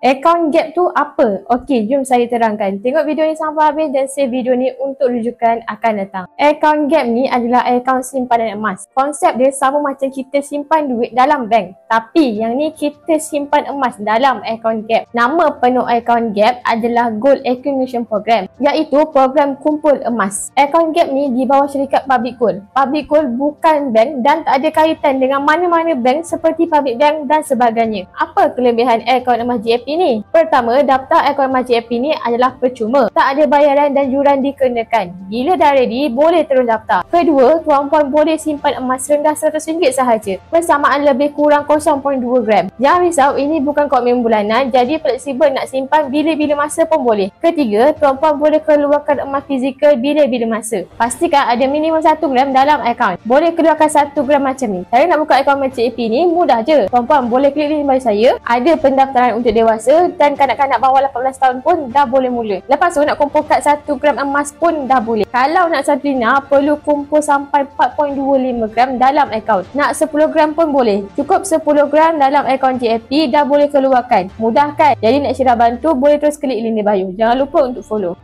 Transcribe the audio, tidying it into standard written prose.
Account gap tu apa? Okey, jom saya terangkan. Tengok video ni sampai habis dan save video ni untuk rujukan akan datang. Account gap ni adalah akaun simpanan emas. Konsep dia sama macam kita simpan duit dalam bank. Tapi yang ni kita simpan emas dalam account gap. Nama penuh account gap adalah Gold Accumulation Program, iaitu program kumpul emas. Account gap ni di bawah syarikat Public Gold. Public Gold bukan bank dan tak ada kaitan dengan mana-mana bank seperti Public Bank dan sebagainya. Apa kelebihan akaun emas JAP ni? Pertama, daftar akaun emas JAP ni adalah percuma. Tak ada bayaran dan yuran dikenakan. Bila dah ready, boleh terus daftar. Kedua, tuan-puan boleh simpan emas rendah RM100 sahaja. Persamaan lebih kurang 0.2 gram. Jangan risau, ini bukan komitmen bulanan, jadi fleksibel nak simpan bila-bila masa pun boleh. Ketiga, tuan-puan boleh keluarkan emas fizikal bila-bila masa. Pastikan ada minimum 1 gram dalam akaun. Boleh keluarkan 1 gram macam ni. Cara nak buka akaun emas JAP ni mudah je. Tuan-puan boleh klik link bagi saya. Ada pendaftaran untuk dewasa dan kanak-kanak bawah 18 tahun pun dah boleh mula. Lepas tu nak kumpul kad 1 gram emas pun dah boleh. Kalau nak 1 dinar perlu kumpul sampai 4.25 gram dalam akaun. Nak 10 gram pun boleh. Cukup 10 gram dalam akaun JAP dah boleh keluarkan. Mudah kan? Jadi nak syirah bantu boleh terus klik link di bio. Jangan lupa untuk follow.